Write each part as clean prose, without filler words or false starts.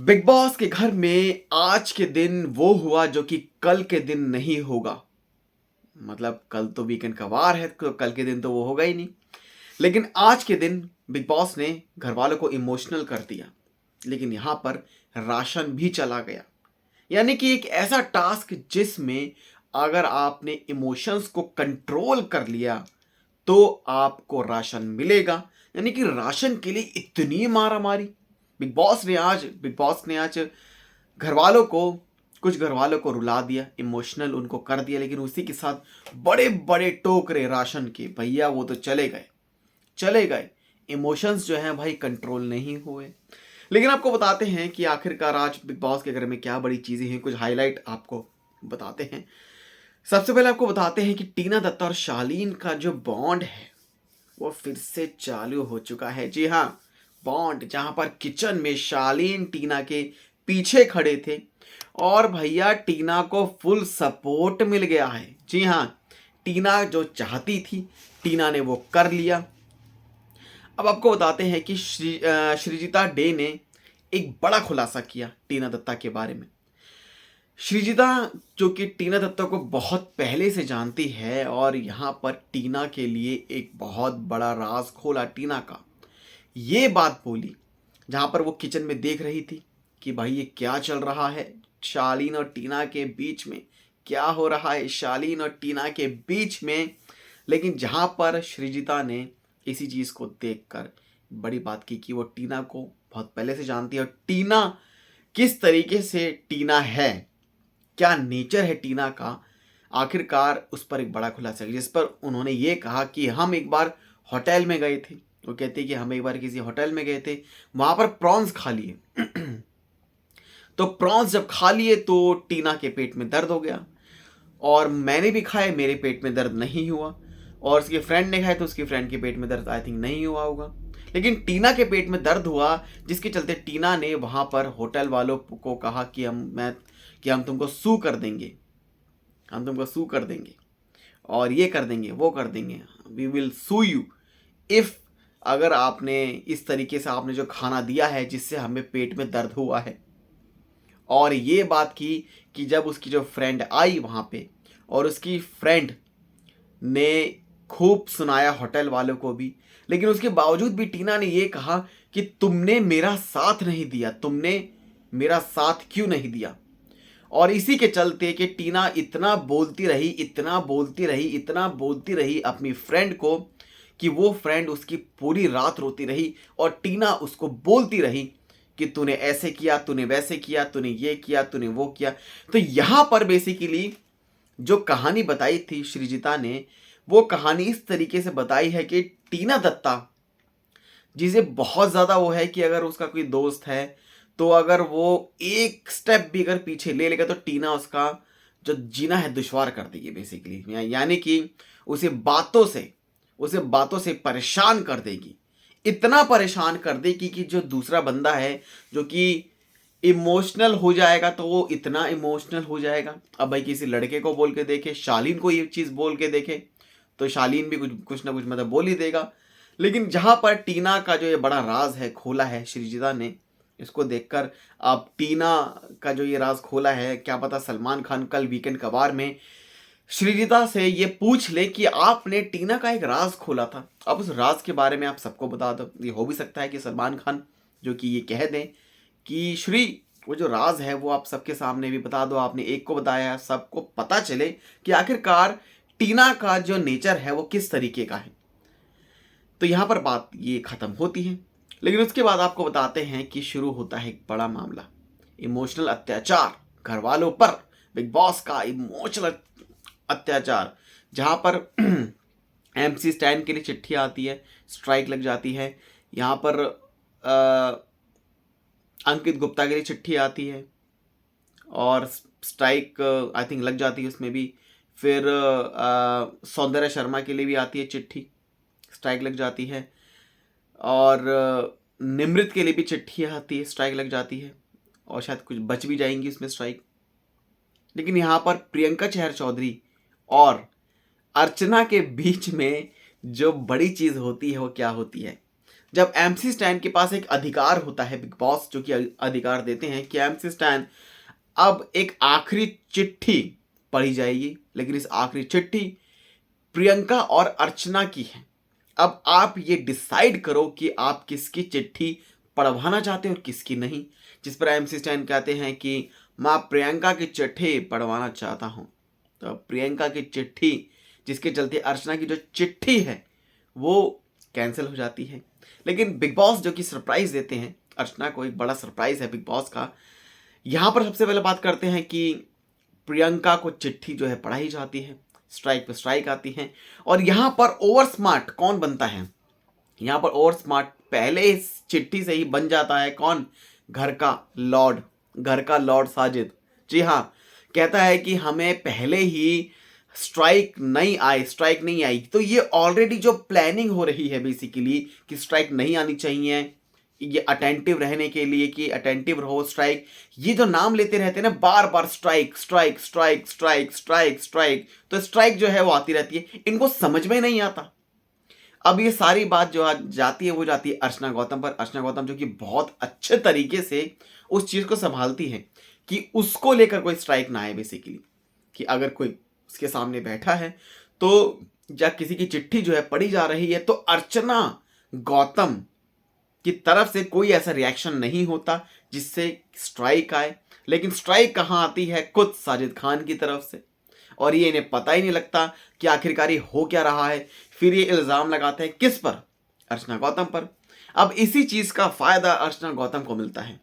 Big boss के घर में आज के दिन वो हुआ जो कि कल के दिन नहीं होगा। मतलब कल तो वीकेंड का वार है तो कल के दिन तो वो होगा ही नहीं। लेकिन आज के दिन बिग बॉस ने घर वालों को इमोशनल कर दिया। लेकिन यहाँ पर राशन भी चला गया। यानी कि एक ऐसा टास्क जिसमें अगर आपने इमोशंस को कंट्रोल कर लिया तो आपको राशन मिलेगा। यानी कि राशन के लिए इतनी मारा मारी बिग बॉस ने आज घर वालों को कुछ घर वालों को रुला दिया, इमोशनल उनको कर दिया। लेकिन उसी के साथ बड़े बड़े टोकरे राशन के, भैया वो तो चले गए। इमोशंस जो हैं भाई कंट्रोल नहीं हुए। लेकिन आपको बताते हैं कि आखिरकार आज बिग बॉस के घर में क्या बड़ी चीज़ें हैं, कुछ हाईलाइट आपको बताते हैं। सबसे पहले आपको बताते हैं कि टीना दत्ता और शालीन का जो बॉन्ड है वो फिर से चालू हो चुका है। जी हाँ, बॉन्ड जहां पर किचन में शालीन टीना के पीछे खड़े थे और भैया टीना को फुल सपोर्ट मिल गया है। जी हाँ, टीना जो चाहती थी टीना ने वो कर लिया। अब आपको बताते हैं कि श्रीजिता डे ने एक बड़ा खुलासा किया टीना दत्ता के बारे में। श्रीजिता जो कि टीना दत्ता को बहुत पहले से जानती है और यहाँ पर टीना के लिए एक बहुत बड़ा राज खोला टीना का। ये बात बोली जहाँ पर वो किचन में देख रही थी कि भाई ये क्या चल रहा है शालीन और टीना के बीच में, क्या हो रहा है शालीन और टीना के बीच में। लेकिन जहाँ पर श्रीजिता ने इसी चीज़ को देखकर बड़ी बात की कि वो टीना को बहुत पहले से जानती है और टीना किस तरीके से टीना है, क्या नेचर है टीना का। आखिरकार उस पर एक बड़ा खुलासा किया जिस पर उन्होंने ये कहा कि हम एक बार होटल में गए थे। वो कहते कि हम एक बार किसी होटल में गए थे, वहां पर प्रॉन्स खा लिए तो प्रॉन्स जब खा लिए तो टीना के पेट में दर्द हो गया और मैंने भी खाए, मेरे पेट में दर्द नहीं हुआ। और उसके फ्रेंड ने खाए तो उसके फ्रेंड के पेट में दर्द आई थिंक नहीं हुआ होगा, लेकिन टीना के पेट में दर्द हुआ जिसके चलते टीना ने वहां पर होटल वालों को कहा कि हम तुमको सू कर देंगे, हम तुमको सू कर देंगे और ये कर देंगे वो कर देंगे, we will sue you if अगर आपने इस तरीके से आपने जो खाना दिया है जिससे हमें पेट में दर्द हुआ है। और ये बात की कि जब उसकी जो फ्रेंड आई वहाँ पे और उसकी फ्रेंड ने खूब सुनाया होटल वालों को भी, लेकिन उसके बावजूद भी टीना ने ये कहा कि तुमने मेरा साथ नहीं दिया, तुमने मेरा साथ क्यों नहीं दिया। और इसी के चलते कि टीना इतना बोलती रही अपनी फ्रेंड को कि वो फ्रेंड उसकी पूरी रात रोती रही और टीना उसको बोलती रही कि तूने ऐसे किया, तूने वैसे किया, तूने ये किया, तूने वो किया। तो यहाँ पर बेसिकली जो कहानी बताई थी श्रीजिता ने, वो कहानी इस तरीके से बताई है कि टीना दत्ता जिसे बहुत ज़्यादा वो है कि अगर उसका कोई दोस्त है तो अगर वो एक स्टेप भी अगर पीछे ले लेगा तो टीना उसका जो जीना है दुश्वार कर देगी बेसिकली। यानी कि उसे बातों से परेशान कर देगी, इतना परेशान कर देगी कि जो दूसरा बंदा है जो कि इमोशनल हो जाएगा तो वो इतना इमोशनल हो जाएगा। अब भाई किसी लड़के को बोल के देखे, शालीन को ये चीज़ बोल के देखे तो शालीन भी कुछ ना कुछ मतलब बोल ही देगा। लेकिन जहाँ पर टीना का जो ये बड़ा राज है खोला है श्रीजिता ने, इसको देखकर अब टीना का जो ये राज खोला है, क्या पता सलमान खान कल वीकेंड कबार में श्रीजिता से ये पूछ ले कि आपने टीना का एक राज खोला था, अब उस राज के बारे में आप सबको बता दो। ये हो भी सकता है कि सलमान खान जो कि ये कह दें कि श्री वो जो राज है वो आप सबके सामने भी बता दो, आपने एक को बताया, सबको पता चले कि आखिरकार टीना का जो नेचर है वो किस तरीके का है। तो यहाँ पर बात ये ख़त्म होती है। लेकिन उसके बाद आपको बताते हैं कि शुरू होता है एक बड़ा मामला, इमोशनल अत्याचार घर वालों पर, बिग बॉस का इमोशनल अत्याचार जहाँ पर एमसी स्टैंड के लिए चिट्ठी आती है, स्ट्राइक लग जाती है। यहाँ पर अंकित गुप्ता के लिए चिट्ठी आती है और स्ट्राइक आई थिंक लग जाती है उसमें भी। फिर सौंदर्य शर्मा के लिए भी आती है चिट्ठी, स्ट्राइक लग जाती है। और निमृत के लिए भी चिट्ठी आती है, स्ट्राइक लग जाती है और शायद कुछ बच भी जाएंगी उसमें स्ट्राइक। लेकिन यहाँ पर प्रियंका चहर चौधरी और अर्चना के बीच में जो बड़ी चीज़ होती है वो क्या होती है, जब एमसी स्टैन के पास एक अधिकार होता है, बिग बॉस जो कि अधिकार देते हैं कि एमसी स्टैन अब एक आखिरी चिट्ठी पढ़ी जाएगी, लेकिन इस आखिरी चिट्ठी प्रियंका और अर्चना की है। अब आप ये डिसाइड करो कि आप किसकी चिट्ठी पढ़वाना चाहते हो और किसकी नहीं। जिस पर एमसी स्टैन कहते हैं कि मैं प्रियंका की चिट्ठी पढ़वाना चाहता हूं। तो प्रियंका की चिट्ठी, जिसके चलते अर्चना की जो चिट्ठी है वो कैंसिल हो जाती है। लेकिन बिग बॉस जो कि सरप्राइज देते हैं, अर्चना को एक बड़ा सरप्राइज है बिग बॉस का। यहाँ पर सबसे पहले बात करते हैं कि प्रियंका को चिट्ठी जो है पढ़ाई जाती है, स्ट्राइक पे स्ट्राइक आती है। और यहाँ पर ओवर स्मार्ट कौन बनता है? यहाँ पर ओवर स्मार्ट पहले इस चिट्ठी से ही बन जाता है कौन? घर का लॉर्ड साजिद। जी हाँ, कहता है कि हमें पहले ही स्ट्राइक नहीं आई। तो ये ऑलरेडी जो प्लानिंग हो रही है बेसिकली कि स्ट्राइक नहीं आनी चाहिए, ये अटेंटिव रहने के लिए कि अटेंटिव रहो, स्ट्राइक, ये जो नाम लेते रहते हैं ना बार बार, स्ट्राइक, तो स्ट्राइक जो है वो आती रहती है, इनको समझ में नहीं आता। अब ये सारी बात जो जाती है वो जाती है अर्चना गौतम पर। अर्चना गौतम जो कि बहुत अच्छे तरीके से उस चीज को संभालती है कि उसको लेकर कोई स्ट्राइक ना आए बेसिकली, कि अगर कोई उसके सामने बैठा है तो या किसी की चिट्ठी जो है पढ़ी जा रही है तो अर्चना गौतम की तरफ से कोई ऐसा रिएक्शन नहीं होता जिससे स्ट्राइक आए। लेकिन स्ट्राइक कहाँ आती है? खुद साजिद खान की तरफ से। और ये इन्हें पता ही नहीं लगता कि आखिरकार ये हो क्या रहा है। फिर ये इल्जाम लगाते हैं किस पर? अर्चना गौतम पर। अब इसी चीज का फायदा अर्चना गौतम को मिलता है।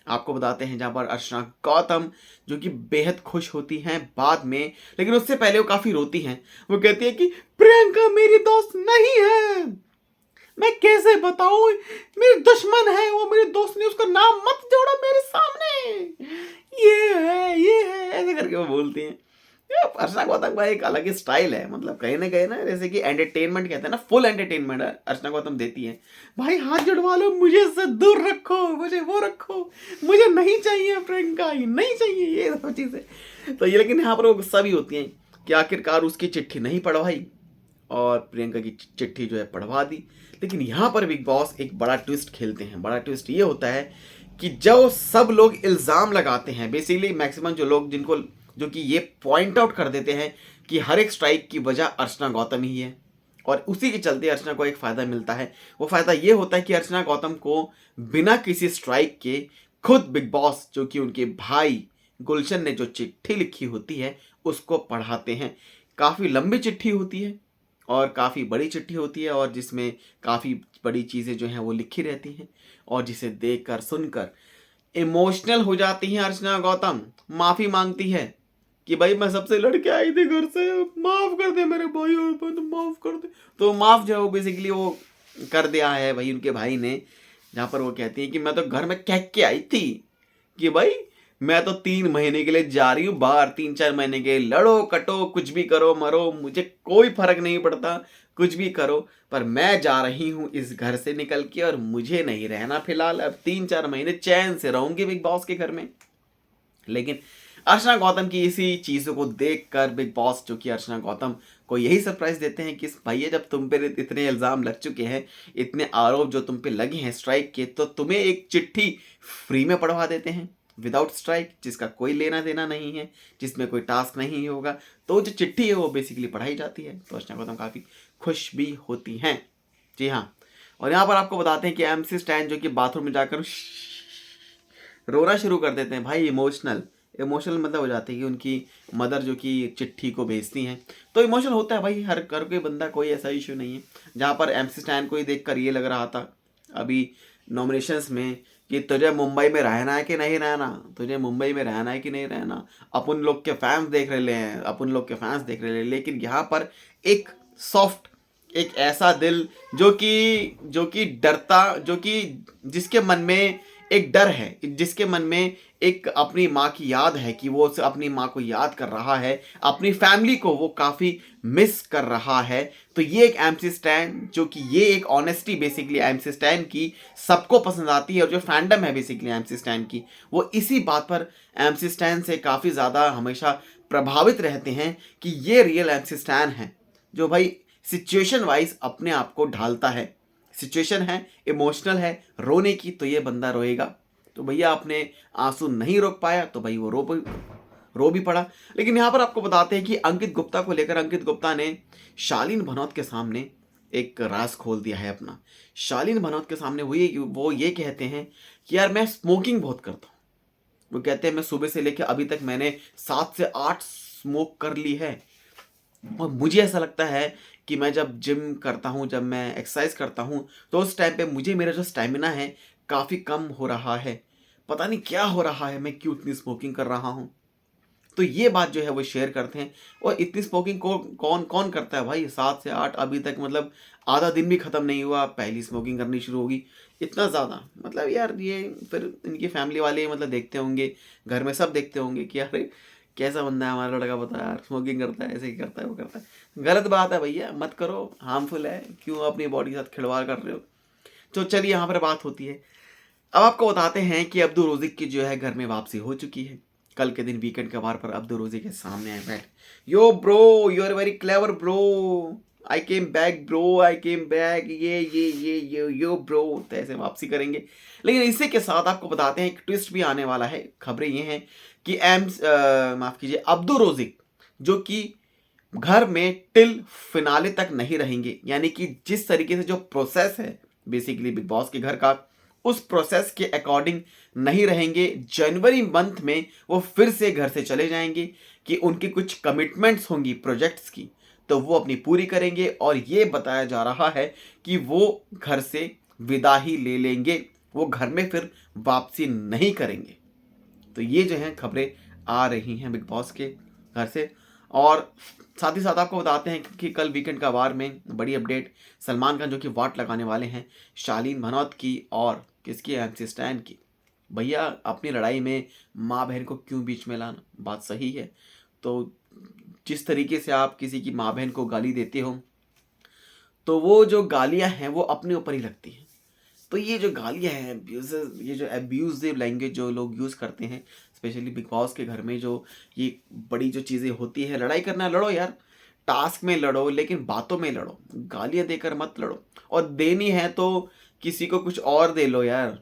आपको बताते हैं जहां पर अर्चना गौतम जो कि बेहद खुश होती हैं बाद में, लेकिन उससे पहले वो काफी रोती हैं। वो कहती है कि प्रियंका मेरी दोस्त नहीं है, मैं कैसे बताऊं, मेरी दुश्मन है वो, मेरे दोस्त ने, उसका नाम मत जोड़ो मेरे सामने, ये है ऐसे करके वो बोलती हैं। अर्चना गौतम का एक अलग ही स्टाइल है, मतलब कहीं ना जैसे कि एंटरटेनमेंट कहते हैं ना, फुल एंटरटेनमेंट अर्चना गौतम देती है। भाई हाथ जुड़वा लो, मुझे से दूर रखो, मुझे वो रखो, मुझे नहीं चाहिए प्रियंका, नहीं चाहिए ये सब चीजें। तो ये लेकिन यहाँ पर वो गुस्सा भी होती हैं कि आखिरकार उसकी चिट्ठी नहीं पढ़वाई और प्रियंका की चिट्ठी जो है पढ़वा दी। लेकिन यहाँ पर बिग बॉस एक बड़ा ट्विस्ट खेलते हैं। बड़ा ट्विस्ट ये होता है कि जो सब लोग इल्जाम लगाते हैं, बेसिकली मैक्सिमम जो लोग जिनको जो कि ये पॉइंट आउट कर देते हैं कि हर एक स्ट्राइक की वजह अर्चना गौतम ही है और उसी के चलते अर्चना को एक फायदा मिलता है। वो फायदा ये होता है कि अर्चना गौतम को बिना किसी स्ट्राइक के खुद बिग बॉस जो कि उनके भाई गुलशन ने जो चिट्ठी लिखी होती है उसको पढ़ाते हैं। काफ़ी लंबी चिट्ठी होती है और काफ़ी बड़ी चिट्ठी होती है और जिसमें काफ़ी बड़ी चीज़ें जो हैं वो लिखी रहती हैं और जिसे देखकर सुनकर इमोशनल हो जाती हैं अर्चना गौतम। माफ़ी मांगती है कि भाई मैं सबसे लड़के आई थी घर से, माफ़ कर दे मेरे भाई, और माफ़ कर दे। तो माफ़ जो है वो बेसिकली वो कर दिया है भाई उनके भाई ने, जहाँ पर वो कहती है कि मैं तो घर में कह के आई थी कि भाई मैं तो 3 महीने के लिए जा रही हूँ बाहर, 3-4 महीने के, लड़ो कटो कुछ भी करो मरो, मुझे कोई फर्क नहीं पड़ता, कुछ भी करो, पर मैं जा रही हूँ इस घर से निकल के और मुझे नहीं रहना फिलहाल, अब 3-4 महीने चैन से रहूंगी बिग बॉस के घर में। लेकिन अर्चना गौतम की इसी चीज़ों को देखकर बिग बॉस जो कि अर्चना गौतम को यही सरप्राइज देते हैं कि भैया जब तुम पे इतने इल्ज़ाम लग चुके हैं, इतने आरोप जो तुम पे लगे हैं स्ट्राइक के, तो तुम्हें एक चिट्ठी फ्री में पढ़वा देते हैं विदाउट स्ट्राइक, जिसका कोई लेना देना नहीं है, जिसमें कोई टास्क नहीं होगा। तो जो चिट्ठी है वो बेसिकली पढ़ाई जाती है। तो अर्चना गौतम काफ़ी खुश भी होती हैं। जी हाँ, और यहाँ पर आपको बताते हैं कि एमसी स्टैन जो कि बाथरूम में जाकर रोना शुरू कर देते हैं। भाई इमोशनल मतलब हो जाती है कि उनकी मदर जो कि चिट्ठी को भेजती हैं, तो इमोशनल होता है भाई, हर कोई बंदा, कोई ऐसा इशू नहीं है। जहाँ पर एमसी स्टैन को ही देखकर ये लग रहा था अभी नॉमिनेशंस में कि तुझे मुंबई में रहना है कि नहीं रहना, तुझे मुंबई में रहना है कि नहीं रहना, अपन लोग के फैंस देख रहे हैं, लेकिन यहाँ पर एक सॉफ्ट, एक ऐसा दिल जो कि डरता, जो कि जिसके मन में एक डर है, जिसके मन में एक अपनी माँ की याद है कि वो अपनी माँ को याद कर रहा है, अपनी फैमिली को वो काफ़ी मिस कर रहा है। तो ये एक एमसी स्टैन जो कि ये एक ऑनेस्टी बेसिकली एमसी स्टैन की सबको पसंद आती है और जो फैंडम है बेसिकली एमसी स्टैन की, वो इसी बात पर एमसी स्टैन से काफ़ी ज़्यादा हमेशा प्रभावित रहते हैं कि ये रियल एमसी स्टैन है जो भाई सिचुएशन वाइज अपने आप को ढालता है, सिचुएशन है, इमोशनल है, रोने की, तो ये बंदा रोएगा। तो भैया आपने आंसू नहीं रोक पाया तो भाई वो रो भी पड़ा। लेकिन यहाँ पर आपको बताते हैं कि अंकित गुप्ता को लेकर अंकित गुप्ता ने शालीन भनौत के सामने एक राज खोल दिया है अपना। शालीन भनौत के सामने वो ये कहते हैं कि यार मैं स्मोकिंग बहुत करता हूँ। वो कहते हैं मैं सुबह से लेकर अभी तक मैंने 7 से 8 स्मोक कर ली है, और मुझे ऐसा लगता है कि मैं जब जिम करता हूँ, जब मैं एक्सरसाइज करता हूँ, तो उस टाइम पे मुझे मेरा जो स्टैमिना है काफ़ी कम हो रहा है। पता नहीं क्या हो रहा है, मैं क्यों इतनी स्मोकिंग कर रहा हूँ। तो ये बात जो है वो शेयर करते हैं। और इतनी स्मोकिंग को कौन कौन करता है भाई, 7 से 8 अभी तक, मतलब आधा दिन भी ख़त्म नहीं हुआ पहली स्मोकिंग करनी शुरू होगी, इतना ज़्यादा। मतलब यार ये फिर इनकी फैमिली वाले मतलब देखते होंगे, घर में सब देखते होंगे कि यार कैसा बंदा है हमारा लड़का, बता यार स्मोकिंग करता है, ऐसे ही करता है, वो करता है। गलत बात है भैया, मत करो, हार्मफुल है, क्यों अपनी बॉडी के साथ खिलवाड़ कर रहे हो। तो चलिए यहाँ पर बात होती है। अब आपको बताते हैं कि अब्दुल रोज़िक की जो है घर में वापसी हो चुकी है। कल के दिन वीकेंड के वार पर अब्दुल रोज़िक के सामने आए बैठ, yo bro you are very clever bro, I came back bro, I came back, ये यो ब्रो, तो ऐसे वापसी करेंगे। लेकिन इसी के साथ आपको बताते हैं एक ट्विस्ट भी आने वाला है। खबरें ये हैं कि माफ़ कीजिए, अब्दुल रोज़िक जो कि घर में टिल फिनाले तक नहीं रहेंगे, यानी कि जिस तरीके से जो प्रोसेस है बेसिकली बिग बॉस के घर का, उस प्रोसेस के अकॉर्डिंग नहीं रहेंगे। जनवरी मंथ में वो फिर से घर से चले जाएंगे कि उनकी कुछ कमिटमेंट्स होंगी प्रोजेक्ट्स की, तो वो अपनी पूरी करेंगे, और ये बताया जा रहा है कि वो घर से विदा ही ले लेंगे, वो घर में फिर वापसी नहीं करेंगे। तो ये जो है खबरें आ रही हैं बिग बॉस के घर से। और साथ ही साथ आपको बताते हैं कि कल वीकेंड का वार में बड़ी अपडेट, सलमान खान जो कि वाट लगाने वाले हैं शालीन भनौत की और किसकी, एमसी स्टैन की। भैया अपनी लड़ाई में माँ बहन को क्यों बीच में लाना, बात सही है। तो जिस तरीके से आप किसी की माँ बहन को गाली देते हो, तो वो जो गालियाँ हैं वो अपने ऊपर ही लगती हैं। तो ये जो गालियाँ हैं, ये जो एब्यूजिव लैंग्वेज जो लोग यूज़ करते हैं, स्पेशली बिग बॉस के घर में, जो ये बड़ी जो चीज़ें होती है, लड़ाई करना लड़ो यार, टास्क में लड़ो, लेकिन बातों में लड़ो, गालियाँ देकर मत लड़ो। और देनी है तो किसी को कुछ और दे लो यार,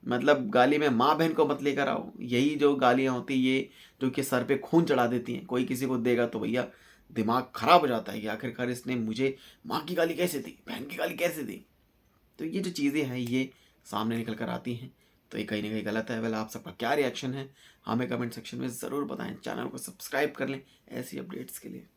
मतलब गाली में माँ बहन को मत लेकर आओ। यही जो गालियाँ होती हैं ये जो कि सर पे खून चढ़ा देती हैं, कोई किसी को देगा तो भैया दिमाग खराब हो जाता है कि आखिरकार इसने मुझे माँ की गाली कैसे दी, बहन की गाली कैसे दी। तो ये जो चीज़ें हैं ये सामने निकल कर आती हैं, तो ये कहीं ना कहीं गलत है। वेल, आप सबका क्या रिएक्शन है हमें कमेंट सेक्शन में ज़रूर बताएं। चैनल को सब्सक्राइब कर लें ऐसी अपडेट्स के लिए।